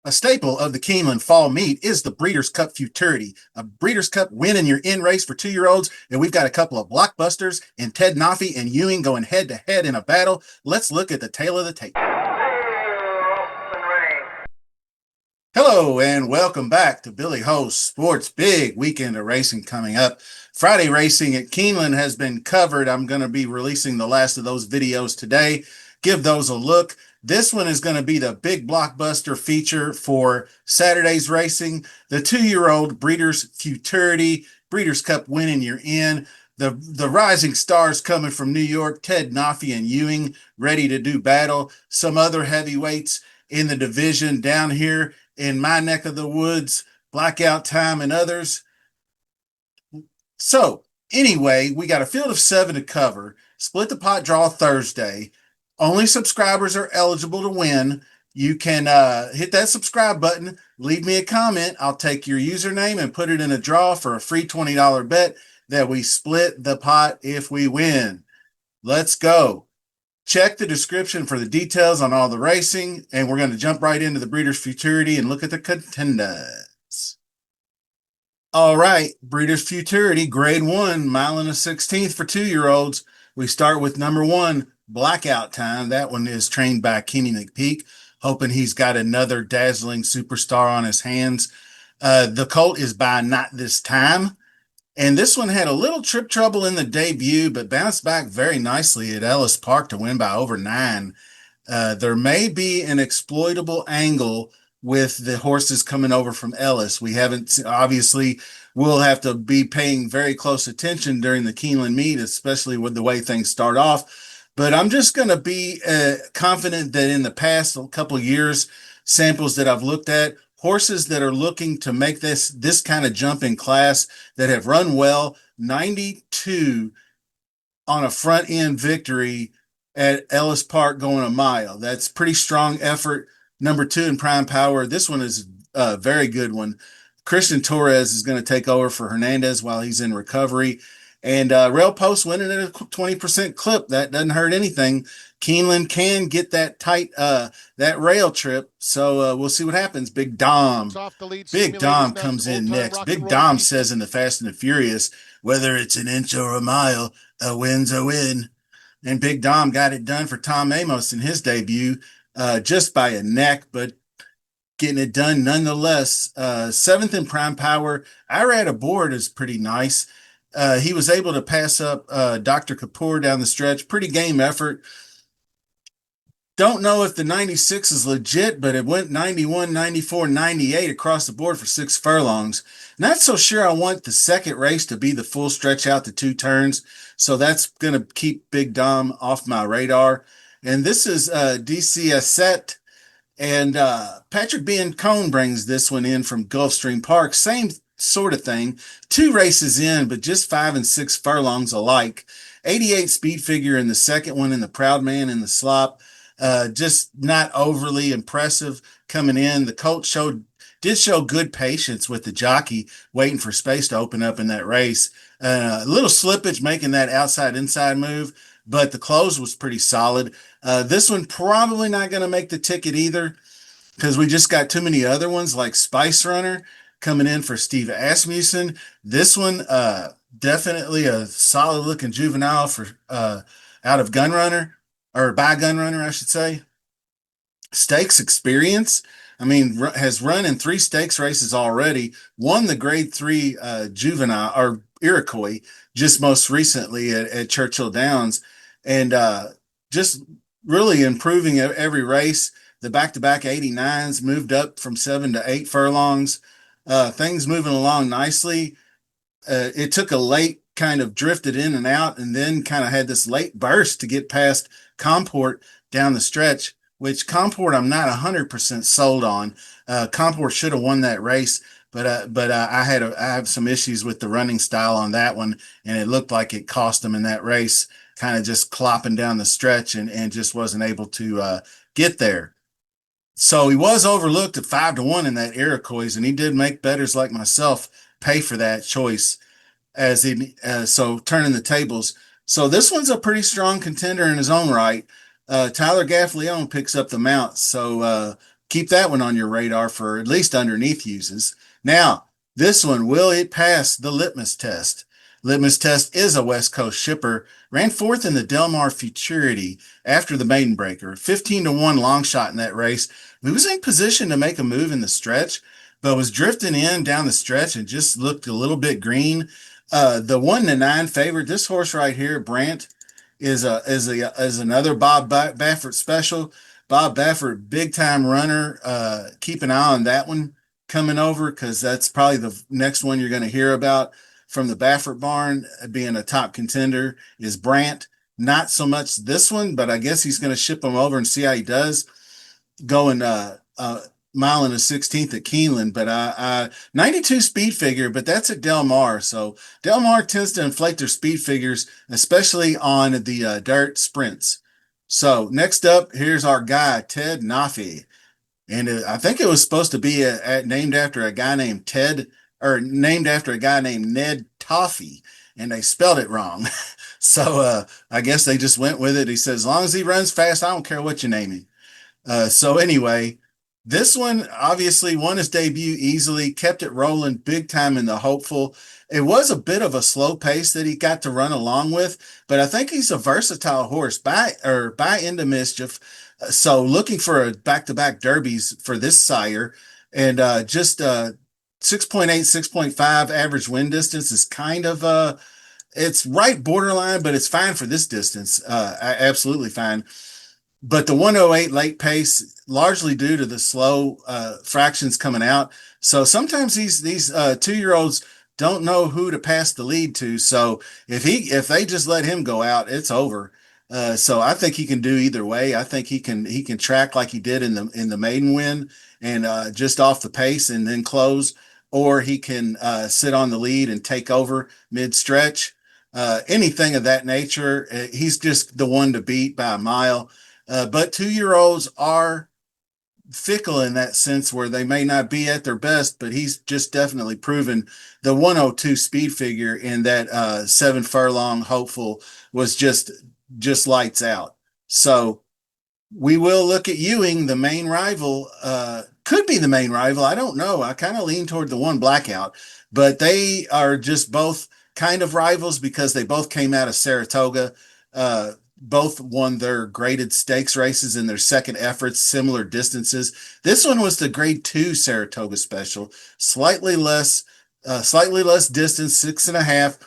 A staple of the Keeneland fall meet is the Breeders' Cup Futurity, a Breeders' Cup win in your in race for 2-year-olds. And we've got a couple of blockbusters in Ted Noffey and Ewing going head to head in a battle. Let's look at the tail of the tape. Hello and welcome back to Billy Ho's Sports. Big weekend of racing coming up. Friday racing at Keeneland has been covered. I'm going to be releasing the last of those videos today. Give those a look. This one is going to be the big blockbuster feature for Saturday's racing. The 2-year-old Breeders Futurity, Breeders' Cup winning you're in. The rising stars coming from New York, Ted Noffey and Ewing, ready to do battle. Some other heavyweights in the division down here in my neck of the woods, BlackOut Time and others. So anyway, we got a field of 7 to cover. Split the pot draw Thursday. Only subscribers are eligible to win. You can hit that subscribe button, leave me a comment. I'll take your username and put it in a draw for a free $20 bet that we split the pot if we win. Let's go. Check the description for the details on all the racing, and we're going to jump right into the Breeders' Futurity and look at the contenders. All right, Breeders' Futurity, Grade 1, mile and a 16th for 2-year-olds. We start with number 1, BlackOut Time. That one is trained by Kenny McPeak, hoping he's got another dazzling superstar on his hands. The colt is by Not This Time. And this one had a little trip trouble in the debut, but bounced back very nicely at Ellis Park to win by over 9. There may be an exploitable angle with the horses coming over from Ellis. We haven't, obviously, we'll have to be paying very close attention during the Keeneland meet, especially with the way things start off. But I'm just going to be confident that in the past couple of years, samples that I've looked at, horses that are looking to make this kind of jump in class that have run well, 92 on a front end victory at Ellis Park going a mile. That's pretty strong effort. Number 2 in prime power. This one is a very good one. Christian Torres is going to take over for Hernandez while he's in recovery. And Rail Post winning at a 20% clip. That doesn't hurt anything. Keeneland can get that tight, that rail trip. So we'll see what happens. Big Dom. Big Dom comes in next. Big Dom says in the Fast and the Furious, whether it's an inch or a mile, a win's a win. And Big Dom got it done for Tom Amos in his debut, just by a neck, but getting it done nonetheless. 7th in prime power. Irad Aboard is pretty nice. He was able to pass up Dr. Kapoor down the stretch. Pretty game effort. Don't know if the 96 is legit, but it went 91, 94, 98 across the board for 6 furlongs. Not so sure I want the second race to be the full stretch out to 2 turns, so that's going to keep Big Dom off my radar. And this is DC Asset, and Patrick B. Cone brings this one in from Gulfstream Park. Same sort of thing. 2 races in, but just 5 and 6 furlongs alike. 88 speed figure in the second one, and the Proud Man in the slop. Just not overly impressive coming in. The colt did show good patience with the jockey, waiting for space to open up in that race. A little slippage making that outside-inside move, but the close was pretty solid. This one probably not going to make the ticket either, because we just got too many other ones like Spice Runner coming in for Steve Asmussen. This one, definitely a solid-looking juvenile for out of Gunrunner. Or by Gunrunner, I should say. Stakes experience. I mean, has run in 3 stakes races already. Won the Grade 3 juvenile or Iroquois just most recently at Churchill Downs, and just really improving every race. The back-to-back 89s moved up from 7 to 8 furlongs. Things moving along nicely. It took a late kind of drifted in and out, and then kind of had this late burst to get past Comport down the stretch, which Comport I'm not 100% sold on. Comport should have won that race, but I have some issues with the running style on that one, and it looked like it cost him in that race, kind of just clopping down the stretch and just wasn't able to get there. So he was overlooked at 5-1 in that Iroquois, and he did make bettors like myself pay for that choice so turning the tables. So this one's a pretty strong contender in his own right. Tyler Gaffleone picks up the mount. So keep that one on your radar for at least underneath uses. Now, this one, will it pass the litmus test? Litmus Test is a West Coast shipper, ran fourth in the Del Mar Futurity after the maiden breaker, 15-1 long shot in that race. He was in position to make a move in the stretch, but was drifting in down the stretch and just looked a little bit green. The 1-9 favorite, this horse right here, Brant, is another Bob Baffert special. Bob Baffert, big time runner. Keep an eye on that one coming over, because that's probably the next one you're going to hear about from the Baffert barn being a top contender is Brant. Not so much this one, but I guess he's going to ship him over and see how he does going mile and a 16th at Keeneland. But 92 speed figure, but that's at Del Mar. So Del Mar tends to inflate their speed figures, especially on the dirt sprints. So next up, here's our guy, Ted Noffey. And I think it was supposed to be named after a guy named Ted, or named after a guy named Ned Toffee, and they spelled it wrong. So I guess they just went with it. He says, as long as he runs fast, I don't care what you name him. So anyway, this one obviously won his debut easily, kept it rolling big time in the hopeful. It was a bit of a slow pace that he got to run along with, but I think he's a versatile horse by into mischief. So looking for a back-to-back derbies for this sire, and just 6.8, 6.5 average win distance is kind of it's right borderline, but it's fine for this distance. Absolutely fine. But the 108 late pace, largely due to the slow fractions coming out. So sometimes these 2-year-olds don't know who to pass the lead to. So if they just let him go out, it's over. So I think he can do either way. I think he can track like he did in the maiden win, and just off the pace and then close, or he can sit on the lead and take over mid stretch. Anything of that nature. He's just the one to beat by a mile. But 2-year-olds are fickle in that sense, where they may not be at their best, but he's just definitely proven the 102 speed figure in that 7 furlong hopeful was just lights out. So we will look at Ewing, the main rival. Could be the main rival. I don't know. I kind of lean toward the one blackout, but they are just both kind of rivals because they both came out of Saratoga. Both won their graded stakes races in their second efforts, similar distances. This one was the grade 2 Saratoga special, slightly less distance, 6.5.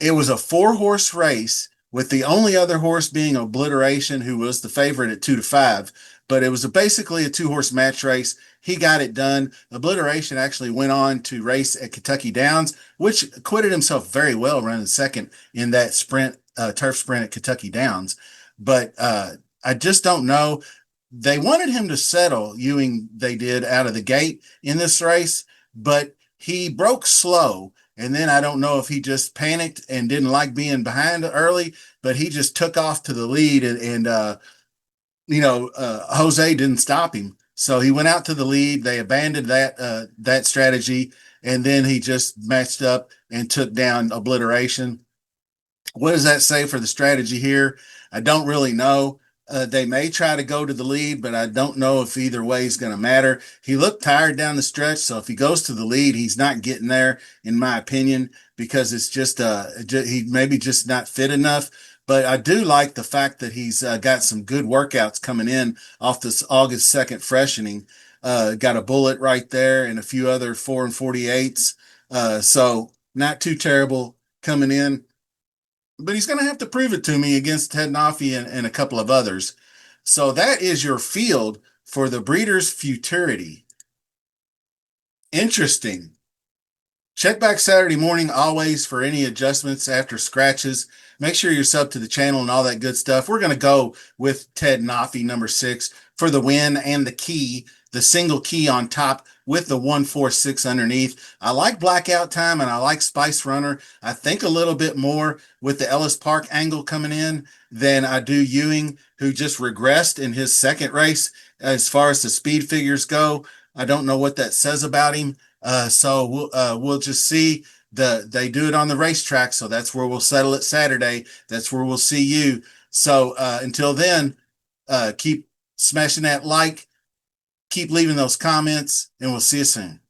It was a 4-horse race, with the only other horse being Obliteration, who was the favorite at 2-5. But it was basically a 2-horse match race. He got it done. Obliteration actually went on to race at Kentucky Downs, which acquitted himself very well, running second in that sprint, turf sprint at Kentucky Downs. But I just don't know. They wanted him to settle, Ewing, they did, out of the gate in this race, but he broke slow. And then I don't know if he just panicked and didn't like being behind early, but he just took off to the lead, and Jose didn't stop him. So he went out to the lead. They abandoned that strategy, and then he just matched up and took down Obliteration. What does that say for the strategy here? I don't really know. They may try to go to the lead, but I don't know if either way is going to matter. He looked tired down the stretch, so if he goes to the lead, he's not getting there, in my opinion, because it's just he maybe just not fit enough. But I do like the fact that he's got some good workouts coming in off this August 2nd freshening. Got a bullet right there and a few other 4 and 48s. So not too terrible coming in, but he's going to have to prove it to me against Ted Noffey and a couple of others. So that is your field for the Breeders Futurity. Interesting. Check back Saturday morning always for any adjustments after scratches. Make sure you're sub to the channel and all that good stuff. We're going to go with Ted Noffey, number 6, for the win and the key, the single key on top with the 146 underneath. I like Blackout Time and I like Spice Runner. I think a little bit more with the Ellis Park angle coming in than I do Ewing, who just regressed in his second race as far as the speed figures go. I don't know what that says about him. So we'll just see. They do it on the racetrack, so that's where we'll settle it Saturday. That's where we'll see you. So until then, keep smashing that like, Keep leaving those comments, and we'll see you soon.